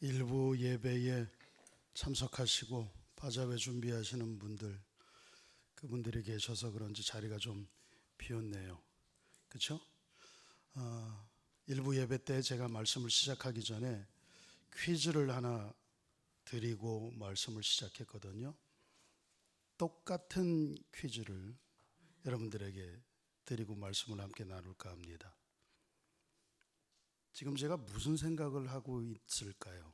일부 예배에 참석하시고 바자회 준비하시는 분들, 그분들이 계셔서 그런지 자리가 좀 비었네요. 그렇죠? 일부 예배 때 제가 말씀을 시작하기 전에 퀴즈를 하나 드리고 말씀을 시작했거든요. 똑같은 퀴즈를 여러분들에게 드리고 말씀을 함께 나눌까 합니다. 지금 제가 무슨 생각을 하고 있을까요?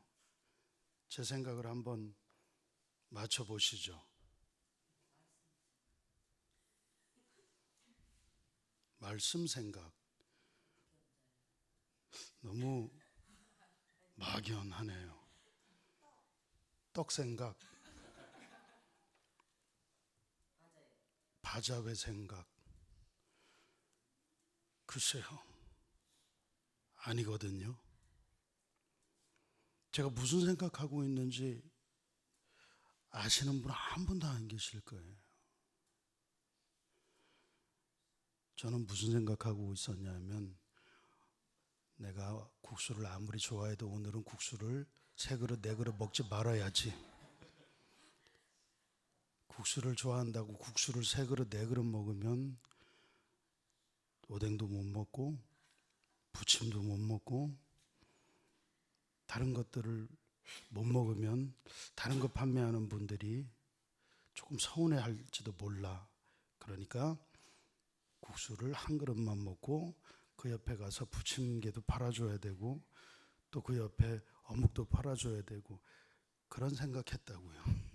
제 생각을 한번 맞춰보시죠. 말씀 생각. 너무 막연하네요. 떡 생각. 바자회 생각. 글쎄요. 아니거든요. 제가 무슨 생각하고 있는지 아시는 분 한 분도 안 계실 거예요. 저는 무슨 생각하고 있었냐면, 내가 국수를 아무리 좋아해도 오늘은 국수를 3그릇 4그릇 먹지 말아야지. 국수를 좋아한다고 국수를 3그릇 4그릇 먹으면 오뎅도 못 먹고 부침도 못 먹고 다른 것들을 못 먹으면 다른 거 판매하는 분들이 조금 서운해할지도 몰라. 그러니까 국수를 한 그릇만 먹고 그 옆에 가서 부침개도 팔아줘야 되고 또 그 옆에 어묵도 팔아줘야 되고 그런 생각했다고요.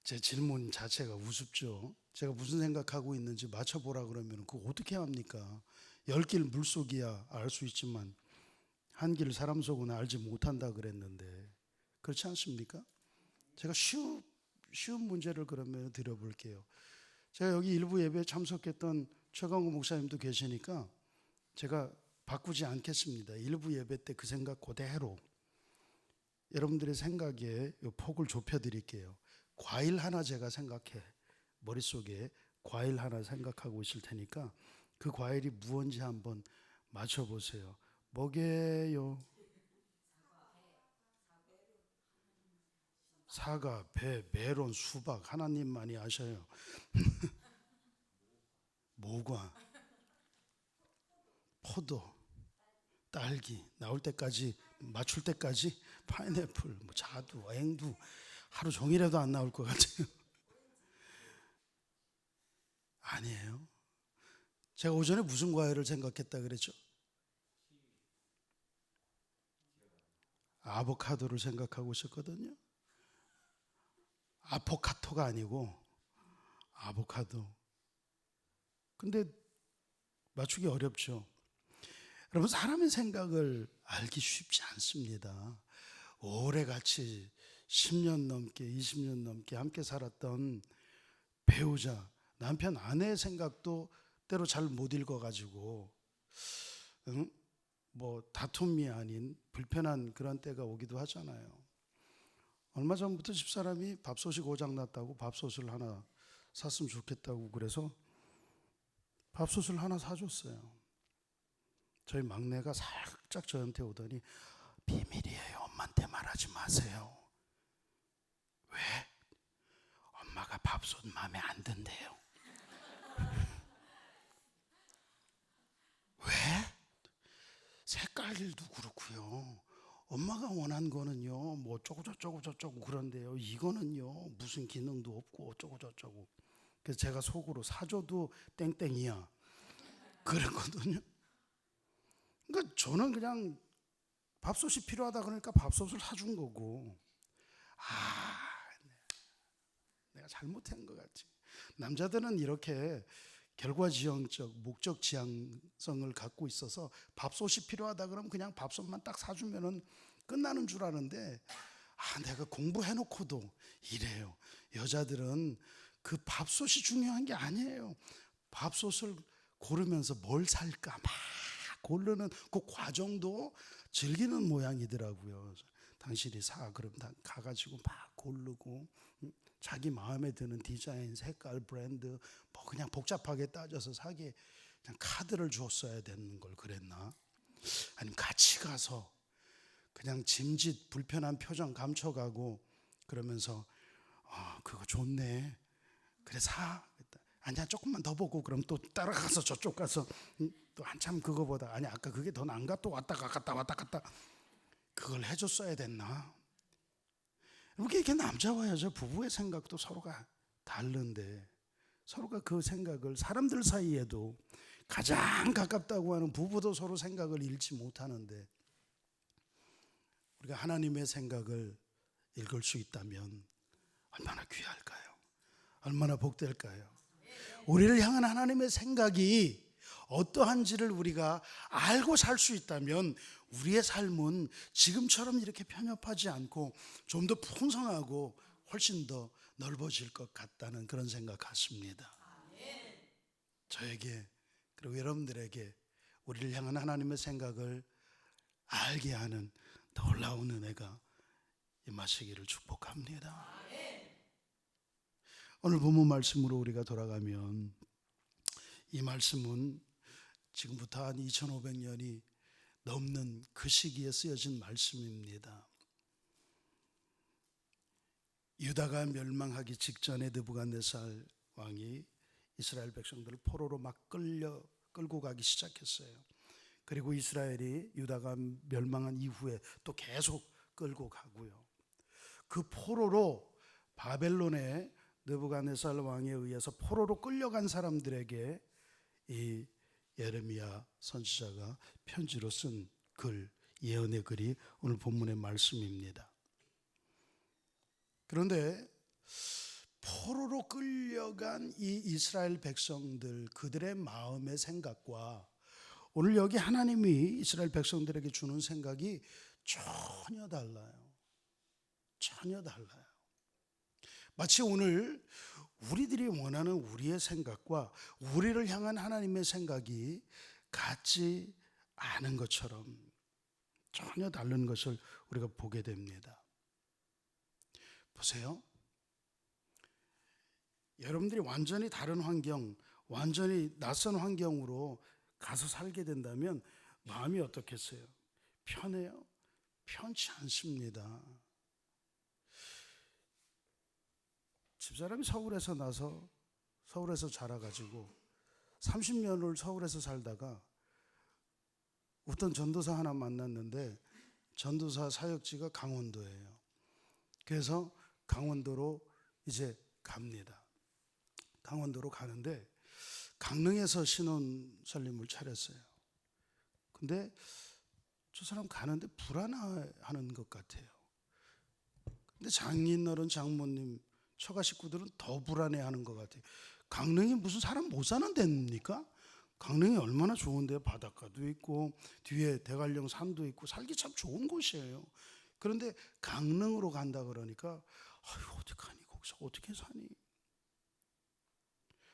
제 질문 자체가 우습죠. 제가 무슨 생각하고 있는지 맞춰보라 그러면 그거 어떻게 합니까? 10길 물속이야 알 수 있지만 한 길 사람 속은 알지 못한다 그랬는데 그렇지 않습니까? 제가 쉬운 문제를 그러면 드려볼게요. 제가 여기 일부 예배에 참석했던 최강호 목사님도 계시니까 제가 바꾸지 않겠습니다. 일부 예배 때 그 생각 그대로 여러분들의 생각에 폭을 좁혀드릴게요. 과일 하나 제가 생각해 머릿속에 과일 하나 생각하고 있을 테니까 그 과일이 무언지 한번 맞춰보세요. 뭐게요? 사과, 배, 메론, 수박 하나님만이 아셔요. 모과, 포도, 딸기 나올 때까지 맞출 때까지 파인애플, 자두, 앵두 하루 종일해도 안 나올 것 같아요. 아니에요. 제가 오전에 무슨 과일을 생각했다 그랬죠? 아보카도를 생각하고 있었거든요. 아포카토가 아니고 아보카도. 근데 맞추기 어렵죠. 여러분, 사람의 생각을 알기 쉽지 않습니다. 오래 같이 10년 넘게 20년 넘게 함께 살았던 배우자, 남편, 아내의 생각도 때로 잘 못 읽어가지고 다툼이 아닌 불편한 그런 때가 오기도 하잖아요. 얼마 전부터 집사람이 밥솥이 고장났다고 밥솥을 하나 샀으면 좋겠다고 그래서 밥솥을 하나 사줬어요. 저희 막내가 살짝 저한테 오더니 비밀이에요. 엄마한테 말하지 마세요. 왜? 엄마가 밥솥 마음에 안 든대요. 왜? 색깔도 그렇고요. 엄마가 원한 거는요, 뭐 어쩌고 저쩌고 저쩌고 그런데요. 이거는요, 무슨 기능도 없고 어쩌고 저쩌고. 그래서 제가 속으로 사줘도 땡땡이야. 그랬거든요. 그러니까 저는 그냥 밥솥이 필요하다 그러니까 밥솥을 사준 거고, 내가 잘못한 것 같지. 남자들은 이렇게 결과지향적, 목적 지향성을 갖고 있어서 밥솥이 필요하다 그러면 그냥 밥솥만 딱 사주면은 끝나는 줄 아는데, 내가 공부해놓고도 이래요. 여자들은 그 밥솥이 중요한 게 아니에요. 밥솥을 고르면서 뭘 살까 막 고르는 그 과정도 즐기는 모양이더라고요. 당신이 사 그럼 가가지고 막 고르고 자기 마음에 드는 디자인, 색깔, 브랜드 뭐 그냥 복잡하게 따져서 사기에 그냥 카드를 줬어야 되는 걸 그랬나? 아니면 같이 가서 그냥 짐짓 불편한 표정 감춰가고 그러면서 그거 좋네. 그래 사. 아니야 조금만 더 보고 그럼 또 따라가서 저쪽 가서 또 한참 그거보다 아니 아까 그게 더 나은가 또 왔다 갔다 그걸 해줬어야 됐나. 이렇게 남자와 여자 부부의 생각도 서로가 다른데 서로가 그 생각을 사람들 사이에도 가장 가깝다고 하는 부부도 서로 생각을 잃지 못하는데 우리가 하나님의 생각을 읽을 수 있다면 얼마나 귀할까요? 얼마나 복될까요? 우리를 향한 하나님의 생각이 어떠한지를 우리가 알고 살 수 있다면 우리의 삶은 지금처럼 이렇게 편협하지 않고 좀 더 풍성하고 훨씬 더 넓어질 것 같다는 그런 생각 같습니다. 저에게 그리고 여러분들에게 우리를 향한 하나님의 생각을 알게 하는 놀라운 은혜가 임하시기를 축복합니다. 오늘 본문 말씀으로 우리가 돌아가면 이 말씀은 지금부터 한 2500년이 넘는 그 시기에 쓰여진 말씀입니다. 유다가 멸망하기 직전에 느부갓네살 왕이 이스라엘 백성들을 포로로 막 끌고 가기 시작했어요. 그리고 이스라엘이 유다가 멸망한 이후에 또 계속 끌고 가고요. 그 포로로 바벨론의 느부갓네살 왕에 의해서 포로로 끌려간 사람들에게 이 예레미야 선지자가 편지로 쓴 글, 예언의 글이 오늘 본문의 말씀입니다. 그런데 포로로 끌려간 이 이스라엘 백성들 그들의 마음의 생각과 오늘 여기 하나님이 이스라엘 백성들에게 주는 생각이 전혀 달라요. 전혀 달라요. 마치 오늘 우리들이 원하는 우리의 생각과 우리를 향한 하나님의 생각이 같지 않은 것처럼 전혀 다른 것을 우리가 보게 됩니다. 보세요. 여러분들이 완전히 다른 환경, 완전히 낯선 환경으로 가서 살게 된다면 마음이 어떻겠어요? 편해요? 편치 않습니다. 집사람이 서울에서 나서 서울에서 자라가지고 30년을 서울에서 살다가 어떤 전도사 하나 만났는데 전도사 사역지가 강원도예요. 그래서 강원도로 이제 갑니다. 강원도로 가는데 강릉에서 신혼살림을 차렸어요. 근데 저 사람 가는데 불안해하는 것 같아요. 근데 장인어른 장모님 처가 식구들은 더 불안해하는 것 같아요. 강릉이 무슨 사람 못 사는 데입니까? 강릉이 얼마나 좋은데요. 바닷가도 있고 뒤에 대관령 산도 있고 살기 참 좋은 곳이에요. 그런데 강릉으로 간다 그러니까 어떡하니 거기서 어떻게 사니?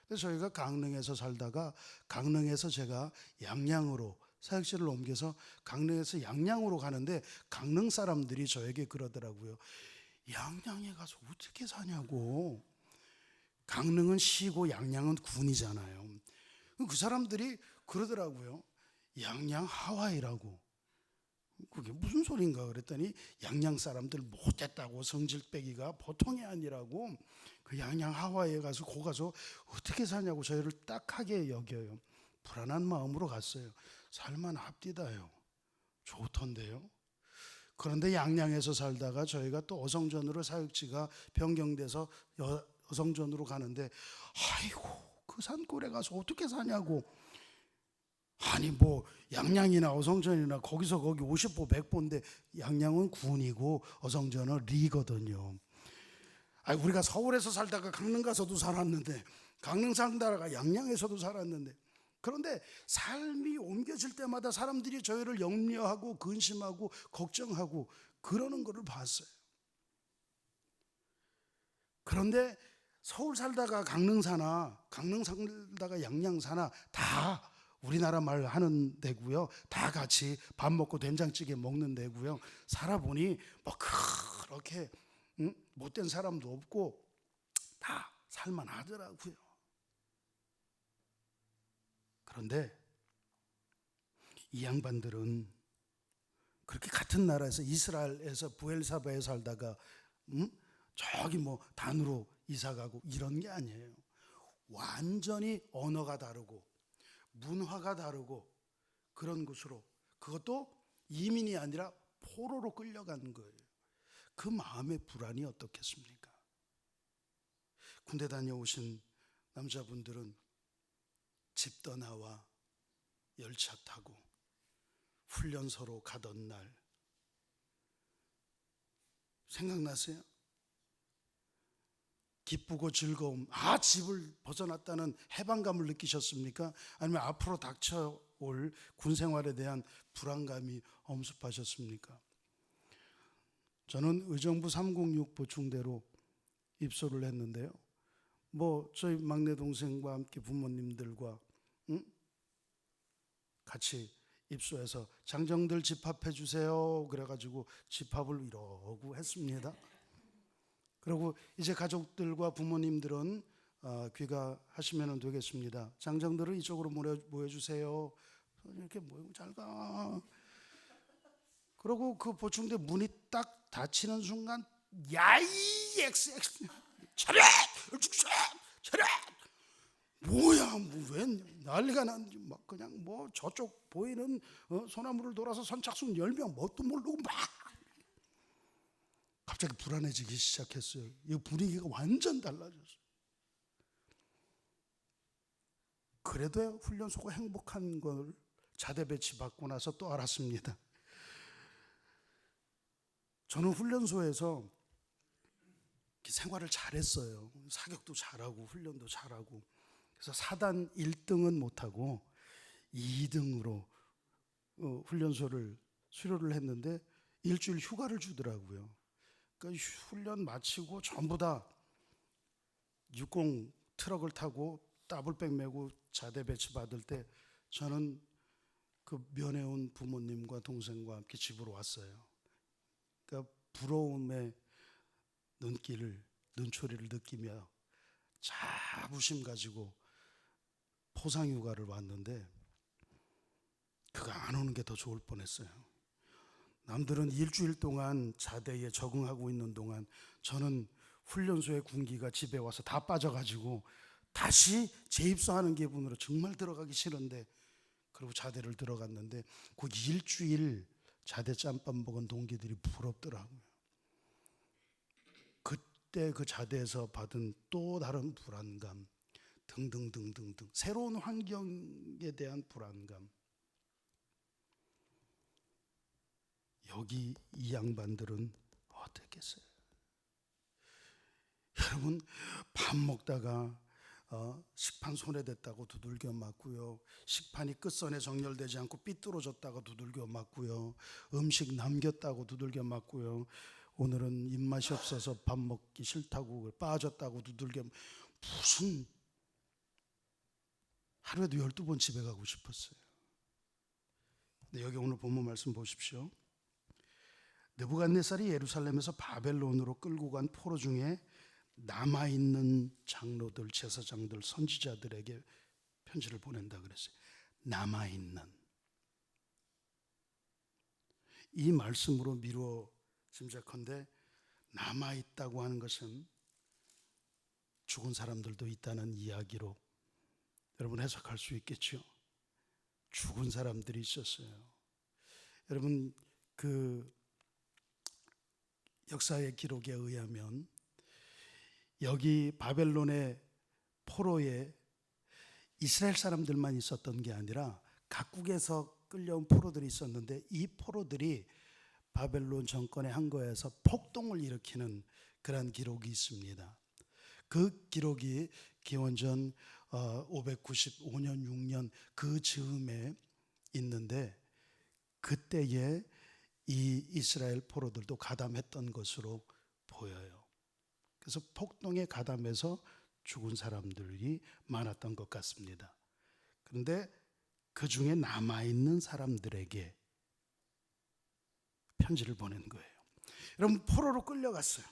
그래서 저희가 강릉에서 살다가 강릉에서 제가 양양으로 사역지를 옮겨서 강릉에서 양양으로 가는데 강릉 사람들이 저에게 그러더라고요. 양양에 가서 어떻게 사냐고. 강릉은 시고 양양은 군이잖아요. 그 사람들이 그러더라고요. 양양 하와이라고. 그게 무슨 소린가 그랬더니 양양 사람들 못됐다고 성질빼기가 보통이 아니라고. 그 양양 하와이에 가서 거 가서 어떻게 사냐고 저희를 딱하게 여겨요. 불안한 마음으로 갔어요. 살만합디다요. 좋던데요. 그런데 양양에서 살다가 저희가 또 어성전으로 사역지가 변경돼서 어성전으로 가는데 아이고 그 산골에 가서 어떻게 사냐고. 아니 뭐 양양이나 어성전이나 거기서 거기 50보 100보인데 양양은 군이고 어성전은 리거든요. 아니 우리가 서울에서 살다가 강릉 가서도 살았는데 강릉 살다가 양양에서도 살았는데 그런데 삶이 옮겨질 때마다 사람들이 저희를 염려하고 근심하고 걱정하고 그러는 것을 봤어요. 그런데 서울 살다가 강릉 사나 강릉 살다가 양양 사나 다 우리나라 말 하는 데고요. 다 같이 밥 먹고 된장찌개 먹는 데고요. 살아보니 뭐 그렇게 못된 사람도 없고 다 살만하더라고요. 그런데 이 양반들은 그렇게 같은 나라에서 이스라엘에서 부엘사바에 살다가 저기 뭐 단으로 이사 가고 이런 게 아니에요. 완전히 언어가 다르고 문화가 다르고 그런 곳으로, 그것도 이민이 아니라 포로로 끌려간 거예요. 그 마음의 불안이 어떻겠습니까? 군대 다녀오신 남자분들은 집 떠나와 열차 타고 훈련소로 가던 날 생각나세요? 기쁘고 즐거움, 집을 벗어났다는 해방감을 느끼셨습니까? 아니면 앞으로 닥쳐올 군 생활에 대한 불안감이 엄습하셨습니까? 저는 의정부 306 보충대로 입소를 했는데요. 저희 막내 동생과 함께 부모님들과 같이 입소해서 장정들 집합해 주세요. 그래가지고 집합을 이러고 했습니다. 그리고 이제 가족들과 부모님들은 귀가하시면 되겠습니다. 장정들은 이쪽으로 모여주세요. 이렇게 모이고 잘 가. 그리고 그 보충대 문이 딱 닫히는 순간 야이 XX 차렷! 차렷! 뭐야, 왜 난리가 났는지 막 그냥 저쪽 보이는 소나무를 돌아서 선착순 10명 뭣도 모르고 막 갑자기 불안해지기 시작했어요. 이 분위기가 완전 달라졌어요. 그래도 훈련소가 행복한 걸 자대 배치 받고 나서 또 알았습니다. 저는 훈련소에서 생활을 잘했어요. 사격도 잘하고 훈련도 잘하고. 그래서 사단 1등은 못하고 2등으로 훈련소를 수료를 했는데 일주일 휴가를 주더라고요. 그러니까 훈련 마치고 전부 다 60 트럭을 타고 더블백 메고 자대 배치 받을 때 저는 그 면회온 부모님과 동생과 함께 집으로 왔어요. 그러니까 부러움의 눈초리를 느끼며 자부심 가지고 포상휴가를 왔는데 그거 안 오는 게 더 좋을 뻔했어요. 남들은 일주일 동안 자대에 적응하고 있는 동안 저는 훈련소의 군기가 집에 와서 다 빠져가지고 다시 재입소하는 기분으로 정말 들어가기 싫은데, 그리고 자대를 들어갔는데 그 일주일 자대 짬밥 먹은 동기들이 부럽더라고요. 그때 그 자대에서 받은 또 다른 불안감 등등등등등, 새로운 환경에 대한 불안감. 여기 이 양반들은 어떻겠어요? 여러분, 밥 먹다가 식판 손에 댔다고 두들겨 맞고요. 식판이 끝선에 정렬되지 않고 삐뚤어졌다가 두들겨 맞고요. 음식 남겼다고 두들겨 맞고요. 오늘은 입맛이 없어서 밥 먹기 싫다고 빠졌다고 두들겨. 무슨, 하루에도 12번 집에 가고 싶었어요. 근데 여기 오늘 본문 말씀 보십시오. 느부갓네살이 예루살렘에서 바벨론으로 끌고 간 포로 중에 남아있는 장로들, 제사장들, 선지자들에게 편지를 보낸다 그랬어요. 남아있는. 이 말씀으로 미루어 짐작컨대 남아있다고 하는 것은 죽은 사람들도 있다는 이야기로 여러분 해석할 수 있겠죠. 죽은 사람들이 있었어요. 여러분, 그 역사의 기록에 의하면 여기 바벨론의 포로에 이스라엘 사람들만 있었던 게 아니라 각국에서 끌려온 포로들이 있었는데, 이 포로들이 바벨론 정권의 항거에서 폭동을 일으키는 그런 기록이 있습니다. 그 기록이 기원전 595년 6년 그 즈음에 있는데, 그때에 이 이스라엘 포로들도 가담했던 것으로 보여요. 그래서 폭동에 가담해서 죽은 사람들이 많았던 것 같습니다. 그런데 그 중에 남아있는 사람들에게 편지를 보낸 거예요. 여러분, 포로로 끌려갔어요.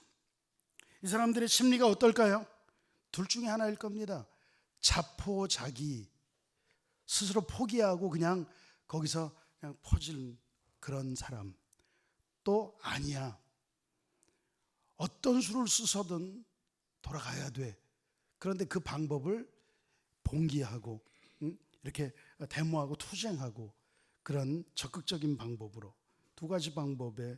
이 사람들의 심리가 어떨까요? 둘 중에 하나일 겁니다. 자포자기, 스스로 포기하고 그냥 거기서 그냥 퍼질 그런 사람, 또 아니야. 어떤 수를 쓰서든 돌아가야 돼. 그런데 그 방법을 봉기하고 이렇게 데모하고 투쟁하고 그런 적극적인 방법으로 두 가지 방법의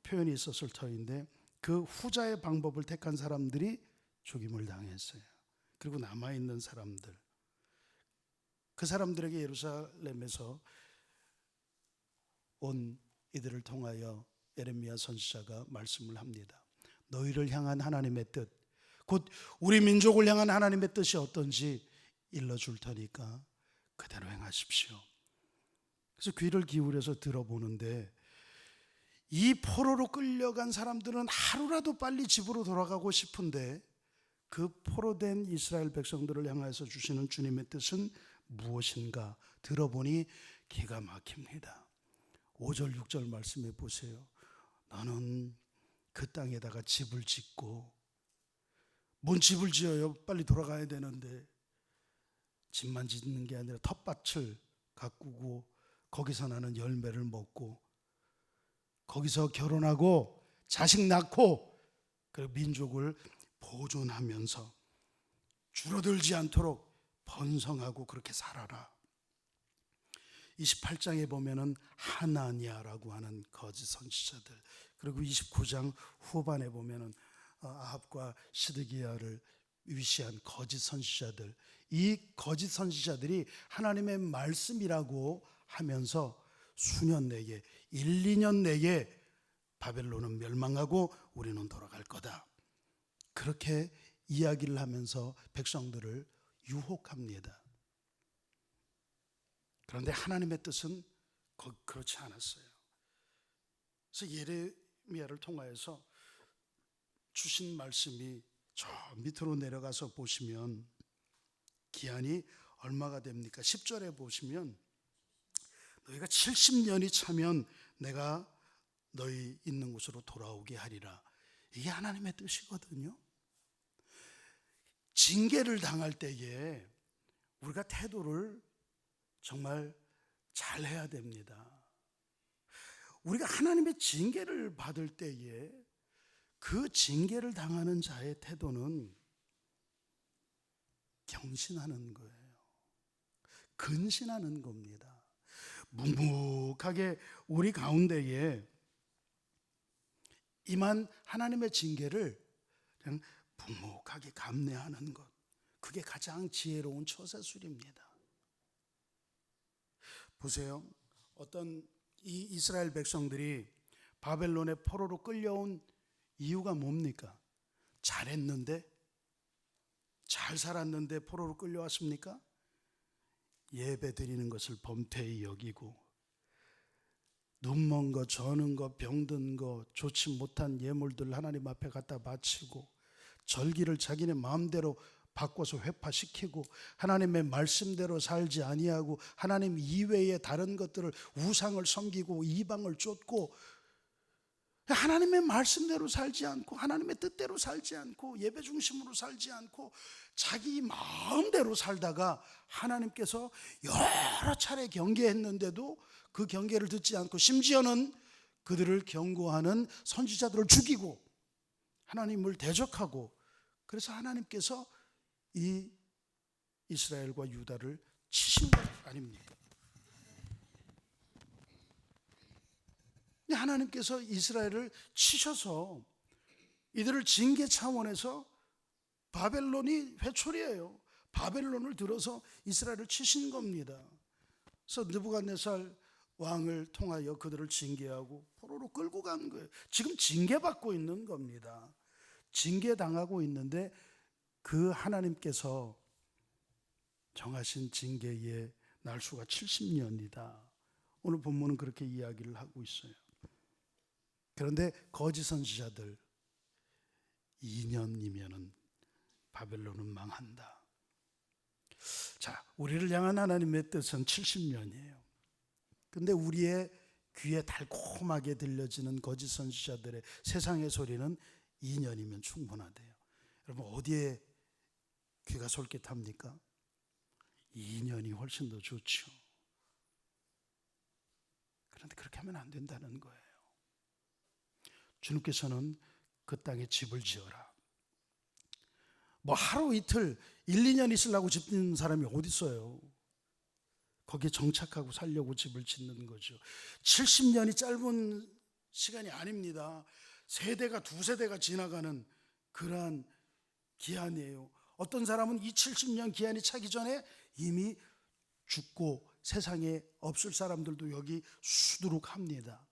표현이 있었을 터인데 그 후자의 방법을 택한 사람들이 죽임을 당했어요. 그리고 남아있는 사람들, 그 사람들에게 예루살렘에서 온 이들을 통하여 예레미야 선지자가 말씀을 합니다. 너희를 향한 하나님의 뜻, 곧 우리 민족을 향한 하나님의 뜻이 어떤지 일러줄 테니까 그대로 행하십시오. 그래서 귀를 기울여서 들어보는데 이 포로로 끌려간 사람들은 하루라도 빨리 집으로 돌아가고 싶은데 그 포로된 이스라엘 백성들을 향해서 주시는 주님의 뜻은 무엇인가 들어보니 기가 막힙니다. 5절 6절 말씀해 보세요. 너는 그 땅에다가 집을 짓고, 뭔 집을 지어요? 빨리 돌아가야 되는데. 집만 짓는 게 아니라 텃밭을 가꾸고 거기서 나는 열매를 먹고 거기서 결혼하고 자식 낳고 그리고 민족을 보존하면서 줄어들지 않도록 번성하고 그렇게 살아라. 28장에 보면은 하나니아라고 하는 거짓 선지자들, 그리고 29장 후반에 보면은 아합과 시드기야를 위시한 거짓 선지자들, 이 거짓 선지자들이 하나님의 말씀이라고 하면서 수년 내에 1, 2년 내에 바벨론은 멸망하고 우리는 돌아갈 거다, 그렇게 이야기를 하면서 백성들을 유혹합니다. 그런데 하나님의 뜻은 그렇지 않았어요. 그래서 예레미야를 통하여서 주신 말씀이 저 밑으로 내려가서 보시면 기한이 얼마가 됩니까? 10절에 보시면 너희가 70년이 차면 내가 너희 있는 곳으로 돌아오게 하리라. 이게 하나님의 뜻이거든요. 징계를 당할 때에 우리가 태도를 정말 잘해야 됩니다. 우리가 하나님의 징계를 받을 때에 그 징계를 당하는 자의 태도는 경신하는 거예요. 근신하는 겁니다. 묵묵하게 우리 가운데에 임한 하나님의 징계를 그냥 묵묵하게 감내하는 것, 그게 가장 지혜로운 처세술입니다. 보세요. 어떤 이 이스라엘 백성들이 바벨론의 포로로 끌려온 이유가 뭡니까? 잘했는데, 잘 살았는데 포로로 끌려왔습니까? 예배 드리는 것을 범죄히 여기고 눈먼 거, 저는 거, 병든 거, 좋지 못한 예물들 하나님 앞에 갖다 바치고 절기를 자기네 마음대로 바꿔서 회파시키고 하나님의 말씀대로 살지 아니하고 하나님 이외의 다른 것들을 우상을 섬기고 이방을 쫓고 하나님의 말씀대로 살지 않고 하나님의 뜻대로 살지 않고 예배 중심으로 살지 않고 자기 마음대로 살다가 하나님께서 여러 차례 경계했는데도 그 경계를 듣지 않고 심지어는 그들을 경고하는 선지자들을 죽이고 하나님을 대적하고, 그래서 하나님께서 이 이스라엘과 유다를 치신 것 아닙니까? 하나님께서 이스라엘을 치셔서 이들을 징계 차원에서 바벨론이 회초리예요. 바벨론을 들어서 이스라엘을 치신 겁니다. 그래서 느부갓네살 왕을 통하여 그들을 징계하고 포로로 끌고 간 거예요. 지금 징계받고 있는 겁니다. 징계당하고 있는데 그 하나님께서 정하신 징계의 날수가 70년이다. 오늘 본문은 그렇게 이야기를 하고 있어요. 그런데 거짓 선지자들 2년이면은 바벨론은 망한다. 자, 우리를 향한 하나님의 뜻은 70년이에요. 근데 우리의 귀에 달콤하게 들려지는 거짓 선지자들의 세상의 소리는 2년이면 충분하대요. 여러분, 어디에 귀가 솔깃합니까? 2년이 훨씬 더 좋죠. 그런데 그렇게 하면 안 된다는 거예요. 주님께서는 그 땅에 집을 지어라. 뭐 하루 이틀 1, 2년 있으려고 집 짓는 사람이 어디 있어요? 거기에 정착하고 살려고 집을 짓는 거죠. 70년이 짧은 시간이 아닙니다. 세대가 두세 대가 지나가는 그러한 기한이에요. 어떤 사람은 이 70년 기한이 차기 전에 이미 죽고 세상에 없을 사람들도 여기 수두룩합니다.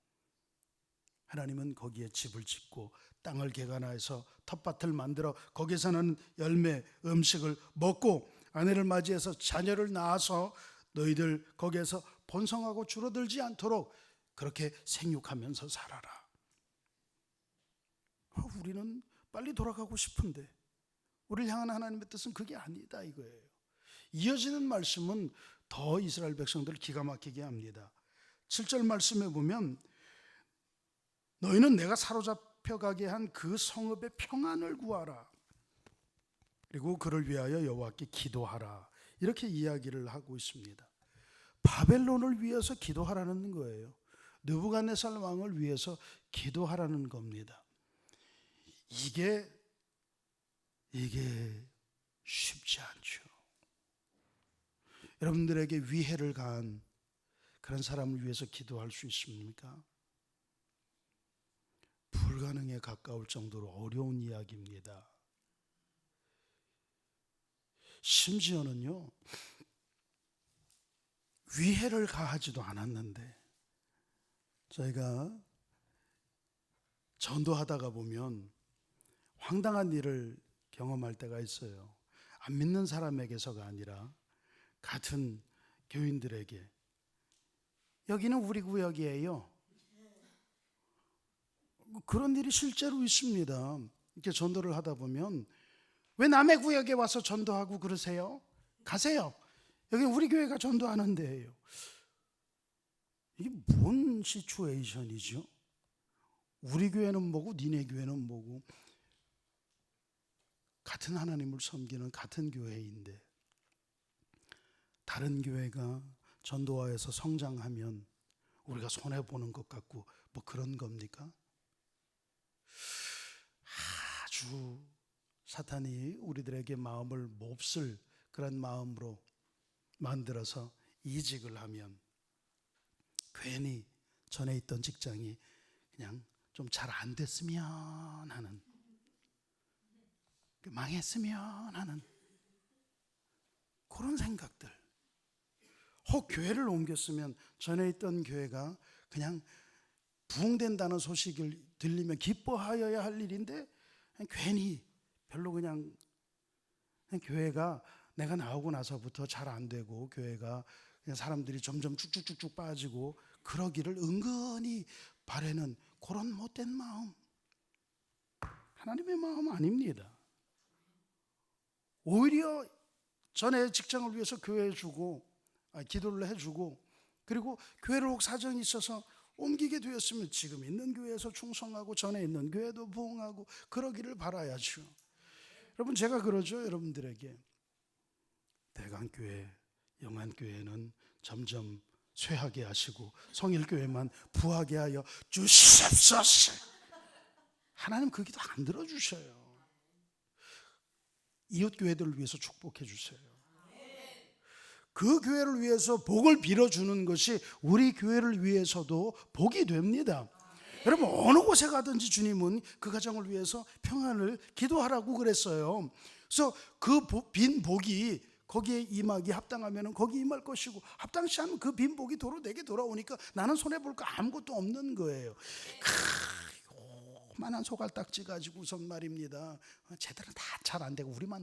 하나님은 거기에 집을 짓고 땅을 개간하여서 텃밭을 만들어 거기서는 열매, 음식을 먹고 아내를 맞이해서 자녀를 낳아서 너희들 거기에서 번성하고 줄어들지 않도록 그렇게 생육하면서 살아라. 우리는 빨리 돌아가고 싶은데 우리를 향한 하나님의 뜻은 그게 아니다 이거예요. 이어지는 말씀은 더 이스라엘 백성들을 기가 막히게 합니다. 7절 말씀에 보면 너희는 내가 사로잡혀가게 한 그 성읍의 평안을 구하라. 그리고 그를 위하여 여호와께 기도하라. 이렇게 이야기를 하고 있습니다. 바벨론을 위해서 기도하라는 거예요. 느부갓네살 왕을 위해서 기도하라는 겁니다. 이게 쉽지 않죠. 여러분들에게 위해를 가한 그런 사람을 위해서 기도할 수 있습니까? 불가능에 가까울 정도로 어려운 이야기입니다. 심지어는요, 위해를 가하지도 않았는데 저희가 전도하다가 보면 황당한 일을 경험할 때가 있어요. 안 믿는 사람에게서가 아니라 같은 교인들에게 여기는 우리 구역이에요. 그런 일이 실제로 있습니다. 이렇게 전도를 하다 보면 왜 남의 구역에 와서 전도하고 그러세요? 가세요. 여기 우리 교회가 전도하는 데예요. 이게 뭔 시츄에이션이죠? 우리 교회는 뭐고 니네 교회는 뭐고 같은 하나님을 섬기는 같은 교회인데 다른 교회가 전도하여서 성장하면 우리가 손해보는 것 같고 뭐 그런 겁니까? 아주 사탄이 우리들에게 마음을 몹쓸 그런 마음으로 만들어서 이직을 하면 괜히 전에 있던 직장이 그냥 좀 잘 안 됐으면 하는, 망했으면 하는 그런 생각들. 혹 교회를 옮겼으면 전에 있던 교회가 그냥 부흥된다는 소식을 들리면 기뻐하여야 할 일인데 괜히 별로 그냥 교회가 내가 나오고 나서부터 잘 안 되고 교회가 그냥 사람들이 점점 쭉쭉쭉쭉 빠지고 그러기를 은근히 바라는 그런 못된 마음, 하나님의 마음 아닙니다. 오히려 전에 직장을 위해서 교회에 주고 기도를 해주고 그리고 교회를 혹 사정이 있어서 옮기게 되었으면 지금 있는 교회에서 충성하고 전에 있는 교회도 부흥하고 그러기를 바라야죠. 여러분 제가 그러죠. 여러분들에게 대강교회, 영안교회는 점점 쇠하게 하시고 성일교회만 부하게 하여 주시옵소서. 하나님 그 기도 안 들어주셔요. 이웃교회들을 위해서 축복해 주세요. 그 교회를 위해서 복을 빌어주는 것이 우리 교회를 위해서도 복이 됩니다. 여러분 어느 곳에 가든지 주님은 그 가정을 위해서 평안을 기도하라고 그랬어요. 그래서 그 빈 복이 거기에 임하기 합당하면 거기 임할 것이고 합당치 않으면 그 빈 복이 도로 내게 돌아오니까 나는 손해볼 거 아무것도 없는 거예요. 요만한 소갈딱지 가지고선 말입니다. 쟤들은 다 잘 안 되고 우리만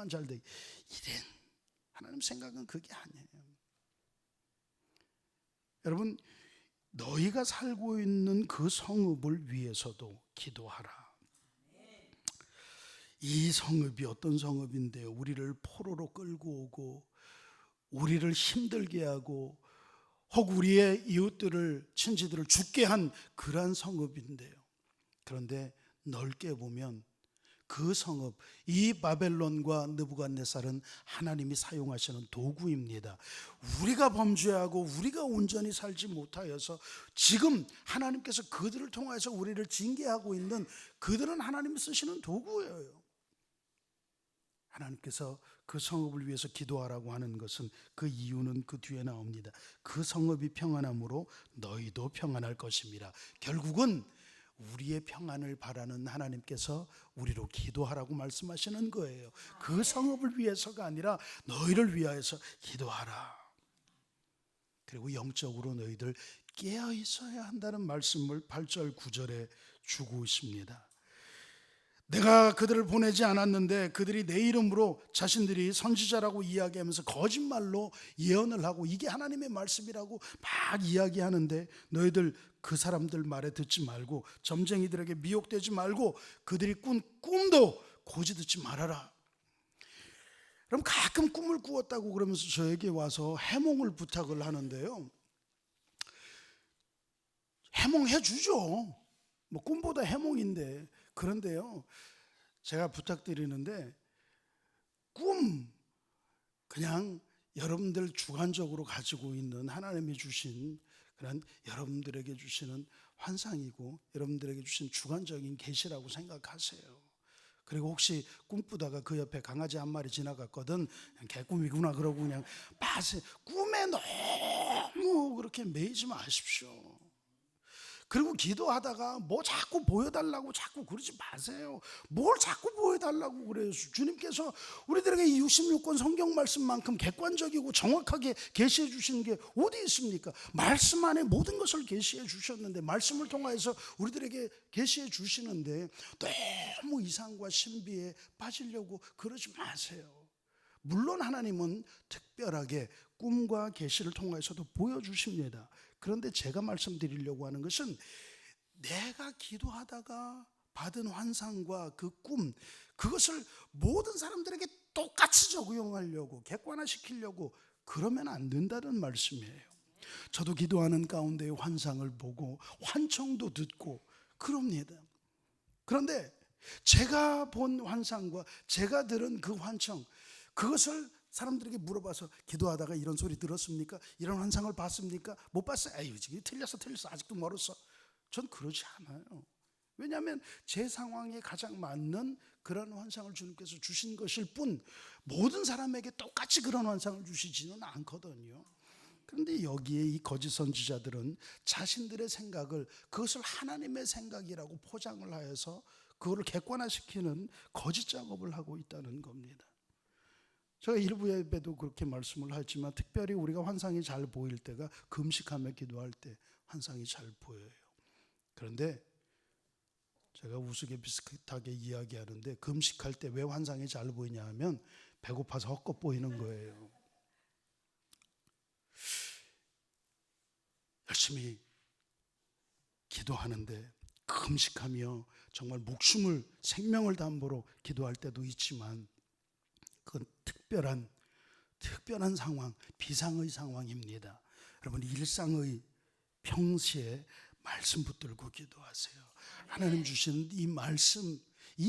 잘 되고 이런 하나님 생각은 그게 아니에요. 여러분 너희가 살고 있는 그 성읍을 위해서도 기도하라. 이 성읍이 어떤 성읍인데요? 우리를 포로로 끌고 오고 우리를 힘들게 하고 혹 우리의 이웃들을 친지들을 죽게 한 그러한 성읍인데요. 그런데 넓게 보면 그 성읍, 이 바벨론과 느부갓네살은 하나님이 사용하시는 도구입니다. 우리가 범죄하고 우리가 온전히 살지 못하여서 지금 하나님께서 그들을 통해서 우리를 징계하고 있는, 그들은 하나님이 쓰시는 도구예요. 하나님께서 그 성읍을 위해서 기도하라고 하는 것은 그 이유는 그 뒤에 나옵니다. 그 성읍이 평안함으로 너희도 평안할 것입니다. 결국은 우리의 평안을 바라는 하나님께서 우리로 기도하라고 말씀하시는 거예요. 그 성읍을 위해서가 아니라 너희를 위하여서 기도하라. 그리고 영적으로 너희들 깨어 있어야 한다는 말씀을 8절 9절에 주고 있습니다. 내가 그들을 보내지 않았는데 그들이 내 이름으로 자신들이 선지자라고 이야기하면서 거짓말로 예언을 하고 이게 하나님의 말씀이라고 막 이야기하는데, 너희들 그 사람들 말에 듣지 말고 점쟁이들에게 미혹되지 말고 그들이 꾼 꿈도 고지 듣지 말아라. 그럼 가끔 꿈을 꾸었다고 그러면서 저에게 와서 해몽을 부탁을 하는데요, 해몽해 주죠. 뭐 꿈보다 해몽인데. 그런데요, 제가 부탁드리는데 꿈 그냥 여러분들 주관적으로 가지고 있는 하나님이 주신 그런 여러분들에게 주시는 환상이고 여러분들에게 주신 주관적인 계시라고 생각하세요. 그리고 혹시 꿈꾸다가 그 옆에 강아지 한 마리 지나갔거든, 그냥 개꿈이구나 그러고 그냥 빠세. 꿈에 너무 그렇게 매이지 마십시오. 그리고 기도하다가 뭐 자꾸 보여달라고 자꾸 그러지 마세요. 뭘 자꾸 보여달라고 그래요. 주님께서 우리들에게 이 66권 성경 말씀만큼 객관적이고 정확하게 계시해 주시는 게 어디 있습니까? 말씀 안에 모든 것을 계시해 주셨는데, 말씀을 통해서 우리들에게 계시해 주시는데 너무 이상과 신비에 빠지려고 그러지 마세요. 물론 하나님은 특별하게 꿈과 계시를 통해서도 보여주십니다. 그런데 제가 말씀드리려고 하는 것은 내가 기도하다가 받은 환상과 그 꿈, 그것을 모든 사람들에게 똑같이 적용하려고, 객관화시키려고 그러면 안 된다는 말씀이에요. 저도 기도하는 가운데 환상을 보고 환청도 듣고 그럽니다. 그런데 제가 본 환상과 제가 들은 그 환청, 그것을 사람들에게 물어봐서 기도하다가 이런 소리 들었습니까? 이런 환상을 봤습니까? 못 봤어요. 에이, 지금 틀렸어 아직도 멀었어. 전 그러지 않아요. 왜냐하면 제 상황에 가장 맞는 그런 환상을 주님께서 주신 것일 뿐, 모든 사람에게 똑같이 그런 환상을 주시지는 않거든요. 그런데 여기에 이 거짓 선지자들은 자신들의 생각을, 그것을 하나님의 생각이라고 포장을 하여서 그거를 객관화시키는 거짓 작업을 하고 있다는 겁니다. 제가 일부 예배도 그렇게 말씀을 하지만 특별히 우리가 환상이 잘 보일 때가 금식하며 기도할 때 환상이 잘 보여요. 그런데 제가 우스갯비슷하게 이야기하는데, 금식할 때 왜 환상이 잘 보이냐 하면 배고파서 헛것 보이는 거예요. 열심히 기도하는데 금식하며 정말 목숨을, 생명을 담보로 기도할 때도 있지만 그건 특별한 상황, 비상의 상황입니다. 여러분, 일상의 평시에 말씀 붙들고 기도하세요. 하나님 주시는 이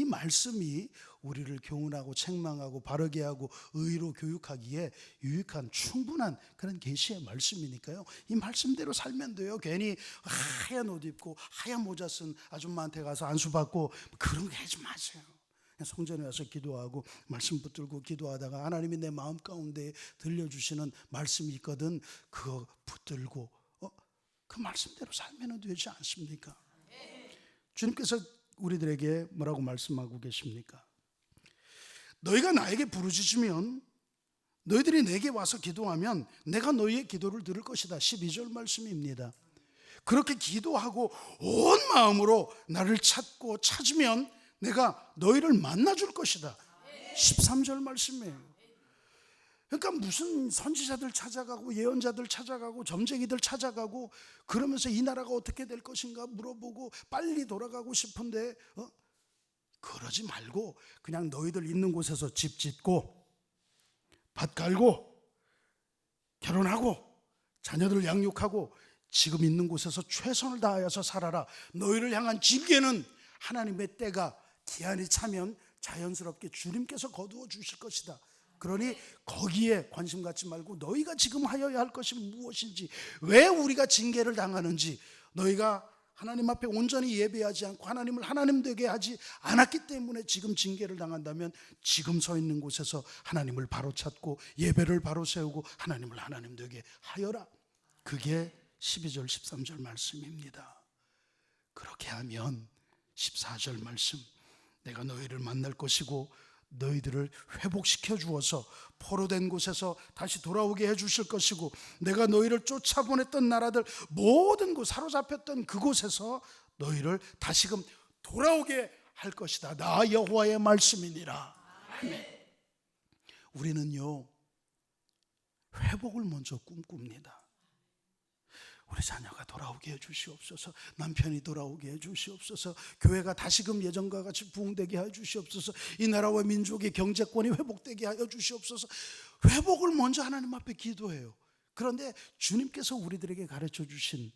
말씀이 우리를 교훈하고 책망하고 바르게 하고 의로 교육하기에 유익한 충분한 그런 계시의 말씀이니까요, 이 말씀대로 살면 돼요. 괜히 하얀 옷 입고 하얀 모자 쓴 아줌마한테 가서 안수 받고 그런 거 하지 마세요. 성전에 와서 기도하고 말씀 붙들고 기도하다가 하나님이 내 마음 가운데 들려주시는 말씀이 있거든, 그거 붙들고 그 말씀대로 살면 되지 않습니까? 주님께서 우리들에게 뭐라고 말씀하고 계십니까? 너희가 나에게 부르짖으면, 너희들이 내게 와서 기도하면 내가 너희의 기도를 들을 것이다. 12절 말씀입니다. 그렇게 기도하고 온 마음으로 나를 찾으면 내가 너희를 만나줄 것이다. 13절 말씀이에요. 그러니까 무슨 선지자들 찾아가고 예언자들 찾아가고 점쟁이들 찾아가고 그러면서 이 나라가 어떻게 될 것인가 물어보고 빨리 돌아가고 싶은데 그러지 말고 그냥 너희들 있는 곳에서 집 짓고 밭 갈고 결혼하고 자녀들 양육하고 지금 있는 곳에서 최선을 다하여서 살아라. 너희를 향한 징계는 하나님의 때가 기한이 차면 자연스럽게 주님께서 거두어 주실 것이다. 그러니 거기에 관심 갖지 말고 너희가 지금 하여야 할 것이 무엇인지, 왜 우리가 징계를 당하는지, 너희가 하나님 앞에 온전히 예배하지 않고 하나님을 하나님 되게 하지 않았기 때문에 지금 징계를 당한다면 지금 서 있는 곳에서 하나님을 바로 찾고 예배를 바로 세우고 하나님을 하나님 되게 하여라. 그게 12절 13절 말씀입니다. 그렇게 하면 14절 말씀, 내가 너희를 만날 것이고 너희들을 회복시켜 주어서 포로된 곳에서 다시 돌아오게 해 주실 것이고, 내가 너희를 쫓아보냈던 나라들 모든 곳, 사로잡혔던 그곳에서 너희를 다시금 돌아오게 할 것이다. 나 여호와의 말씀이니라. 아멘. 우리는요, 회복을 먼저 꿈꿉니다. 우리 자녀가 돌아오게 해주시옵소서, 남편이 돌아오게 해주시옵소서, 교회가 다시금 예전과 같이 부흥되게 해주시옵소서, 이 나라와 민족의 경제권이 회복되게 하여 주시옵소서. 회복을 먼저 하나님 앞에 기도해요. 그런데 주님께서 우리들에게 가르쳐 주신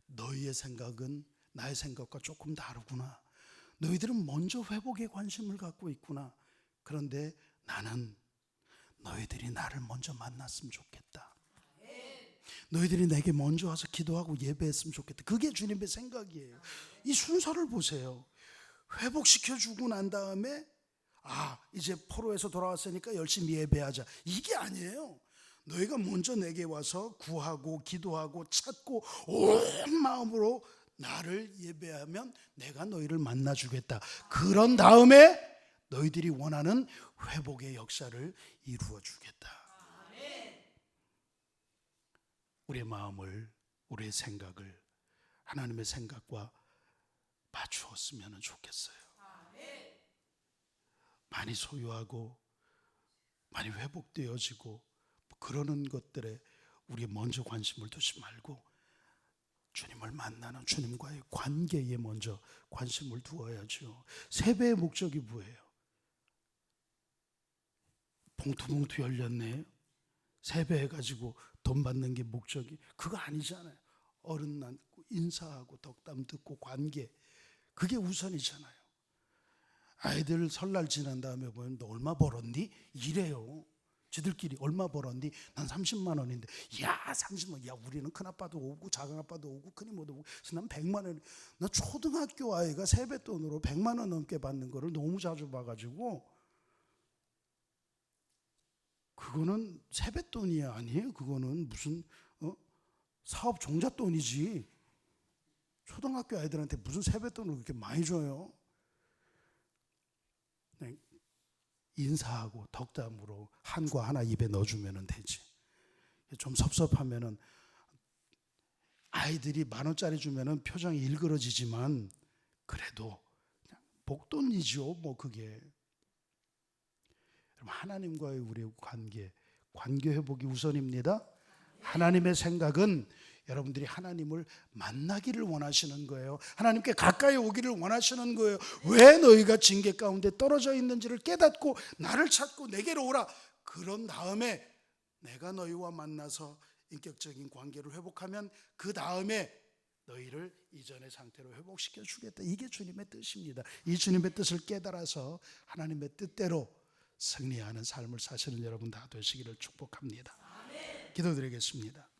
너희의 생각은 나의 생각과 조금 다르구나, 너희들은 먼저 회복에 관심을 갖고 있구나, 그런데 나는 너희들이 나를 먼저 만났으면 좋겠다, 너희들이 내게 먼저 와서 기도하고 예배했으면 좋겠다. 그게 주님의 생각이에요. 이 순서를 보세요. 회복시켜주고 난 다음에 이제 포로에서 돌아왔으니까 열심히 예배하자, 이게 아니에요. 너희가 먼저 내게 와서 구하고 기도하고 찾고 온 마음으로 나를 예배하면 내가 너희를 만나주겠다. 그런 다음에 너희들이 원하는 회복의 역사를 이루어주겠다. 우리의 마음을, 우리의 생각을 하나님의 생각과 맞추었으면 좋겠어요. 많이 소유하고 많이 회복되어지고 그러는 것들에 우리 먼저 관심을 두지 말고 주님을 만나는 주님과의 관계에 먼저 관심을 두어야죠. 세배의 목적이 뭐예요? 봉투 열렸네요. 세배해가지고 돈 받는 게 목적이 그거 아니잖아요. 어른 낳고 인사하고 덕담 듣고 관계, 그게 우선이잖아요. 아이들 설날 지난 다음에 보면 너 얼마 벌었니? 이래요. 지들끼리 얼마 벌었니? 난 30만 원인데. 야 30만, 야 우리는 큰아빠도 오고 작은아빠도 오고 큰이모도 오고, 그래서 난 100만 원. 나 초등학교 아이가 세뱃돈으로 100만 원 넘게 받는 거를 너무 자주 봐가지고, 그거는 세뱃돈이 아니에요. 그거는 무슨 사업 종잣돈이지. 초등학교 아이들한테 무슨 세뱃돈을 그렇게 많이 줘요. 인사하고 덕담으로 한과 하나 입에 넣어주면 되지. 좀 섭섭하면은 아이들이 10,000원짜리 주면은 표정이 일그러지지만 그래도 그냥 복돈이죠. 뭐 그게. 하나님과의 우리의 관계 회복이 우선입니다. 하나님의 생각은 여러분들이 하나님을 만나기를 원하시는 거예요. 하나님께 가까이 오기를 원하시는 거예요. 왜 너희가 징계 가운데 떨어져 있는지를 깨닫고 나를 찾고 내게로 오라. 그런 다음에 내가 너희와 만나서 인격적인 관계를 회복하면 그 다음에 너희를 이전의 상태로 회복시켜 주겠다. 이게 주님의 뜻입니다. 이 주님의 뜻을 깨달아서 하나님의 뜻대로 승리하는 삶을 사시는 여러분 다 되시기를 축복합니다. 기도드리겠습니다.